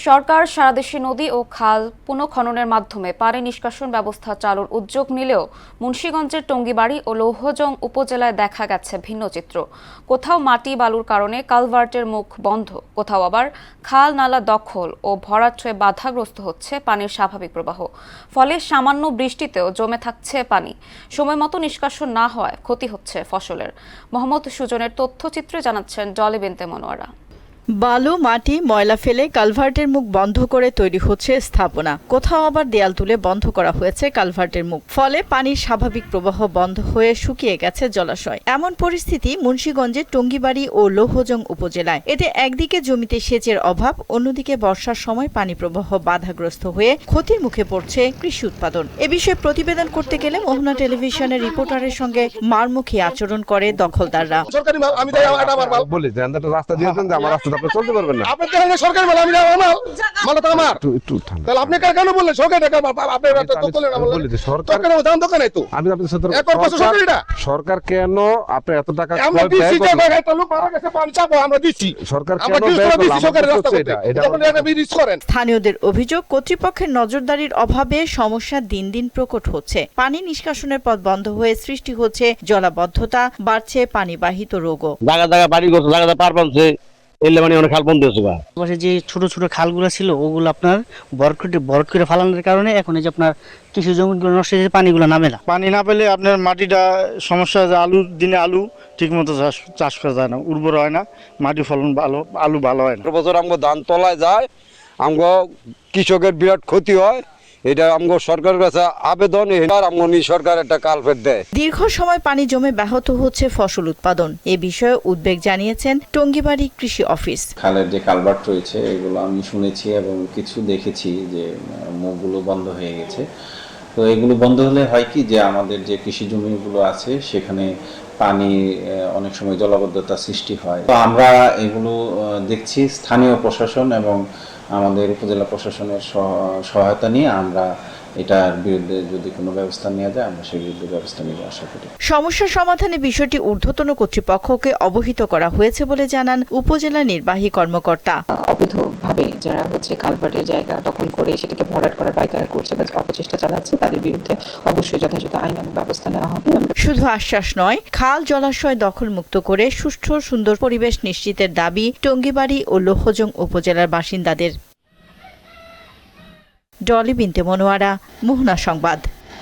সরকার সারাদেশে নদী ও খাল পুনঃখননের মাধ্যমে পানি নিষ্কাশন ব্যবস্থা চালুর উদ্যোগ নিলেও মুন্সিগঞ্জের টঙ্গীবাড়ি ও লৌহজং উপজেলায় দেখা গেছে ভিন্ন চিত্র। কোথাও মাটি বালুর কারণে কালভার্টের মুখ বন্ধ, কোথাও আবার খাল নালা দখল ও ভরাট হয়ে বাধাগ্রস্ত হচ্ছে পানির স্বাভাবিক প্রবাহ। ফলে সামান্য বৃষ্টিতেও জমে থাকছে পানি। সময়মতো নিষ্কাশন না হওয়ায় ক্ষতি হচ্ছে ফসলের। মোহাম্মদ সুজনের তথ্যচিত্রে জানাচ্ছেন ডলি বিনতে মনোয়ারা। বালু মাটি ময়লা ফেলে কালভার্টের মুখ বন্ধ করে তৈরি হচ্ছে স্থাপনা, কোথাও আবার দেয়াল তুলে বন্ধ করা হয়েছে কালভার্টের মুখ। ফলে পানির স্বাভাবিক প্রবাহ বন্ধ হয়ে শুকিয়ে গেছে জলাশয়। এমন পরিস্থিতি মুন্সিগঞ্জের টঙ্গীবাড়ি ও লৌহজং উপজেলায়। এতে একদিকে জমিতে সেচের অভাব, অন্যদিকে বর্ষার সময় পানি প্রবাহ বাধাগ্রস্ত হয়ে ক্ষতির মুখে পড়ছে কৃষি উৎপাদন। এ বিষয়ে প্রতিবেদন করতে গেলে মোহনা টেলিভিশনের রিপোর্টারের সঙ্গে মারমুখী আচরণ করে দখলদাররা। আপনি চলতে পারবেন না। আপনি তো সরকারি মাল, আমি মাল তো আমার। তাহলে আপনি কেন বললেন সরকারি টাকা? আপনি তো বললেন না, বললেন সরকার দাম দোকান নাই তো। আমি আপনি সরকার কেন আপনি এত টাকা আমরা দিচ্ছি, একটা লোক মারা গেছে, পানি চাপো আমরা দিচ্ছি। সরকার আমরা সরকারি রাস্তা করতে এটা বিরিজ করেন। স্থানীয়দের অভিযোগ, কর্তৃপক্ষের নজরদারির অভাবে সমস্যা দিন দিন প্রকট হচ্ছে। পানি নিষ্কাশনের পথ বন্ধ হয়ে সৃষ্টি হচ্ছে জলাবদ্ধতা, বাড়ছে পানিবাহিত রোগও। জায়গা জায়গা বাড়ি করছে, জায়গা পার পাচ্ছে, এলে মানে অনেক খাল বন্ধ হয়েছে। পাশে যে ছোট ছোট খালগুলো ছিল ওগুলো আপনার বরট করে ফালানোর কারণে এখন এই যে আপনার কৃষি জমিগুলো নষ্ট হয়ে পানিগুলো নামে না। পানি না পেলে আপনার মাটিটা সমস্যা হয়, দিনে আলু ঠিক মতো চাষ করা যায় না, উর্বর হয় না, মাটি ফলন ভালো, আলু ভালো হয় না। বছর আমগো ধান তলায় যায়, আমগো কৃষকের বিরাট ক্ষতি হয়। এটা আমগো সরকারের কাছে আবেদন, সরকার একটা কালভেট দেয়। দীর্ঘ সময় পানি জমে ব্যাহত হচ্ছে ফসল উৎপাদন। এ বিষয়ে উদ্বেগ জানিয়েছেন টঙ্গীবাড়ি কৃষি অফিস। খালের যে কালভার্ট রয়েছে এগুলো আমি শুনেছি এবং কিছু দেখেছি যে মুখগুলো বন্ধ হয়ে গেছে। তো এগুলো বন্ধ হলে হয় কি, যে আমাদের যে কৃষি জমিগুলো আছে সেখানে পানি অনেক সময় জলাবদ্ধতা সৃষ্টি হয়। তো আমরা এগুলো দেখছি, স্থানীয় প্রশাসন এবং আমাদের উপজেলা প্রশাসনের সহায়তা নিয়ে আমরা এটার বিরুদ্ধে যদি কোনো ব্যবস্থা নেওয়া যায় আমরা সেই বিরুদ্ধে ব্যবস্থা নিব আশা করি। সমস্যা সমাধানে বিষয়টি ঊর্ধ্বতন কর্তৃপক্ষকে অবহিত করা হয়েছে বলে জানান উপজেলা নির্বাহী কর্মকর্তা। অবৈধভাবে যারা কালভার্টের জায়গা দখল করে সেটাকে ভরাট করার পায়তারা করছে বা অপচেষ্টা চালাচ্ছে তাদের বিরুদ্ধে অবশ্যই যথাযথ আইনানুগ ব্যবস্থা নেওয়া হবে। শুধু আশ্বাস নয়, খাল জলাশয় দখল মুক্ত করে সুষ্ঠু সুন্দর পরিবেশ নিশ্চিতের দাবি টঙ্গীবাড়ি ও লৌহজং উপজেলার বাসিন্দাদের। ডলি বিনতে মনোয়ারা, মোহনা সংবাদ।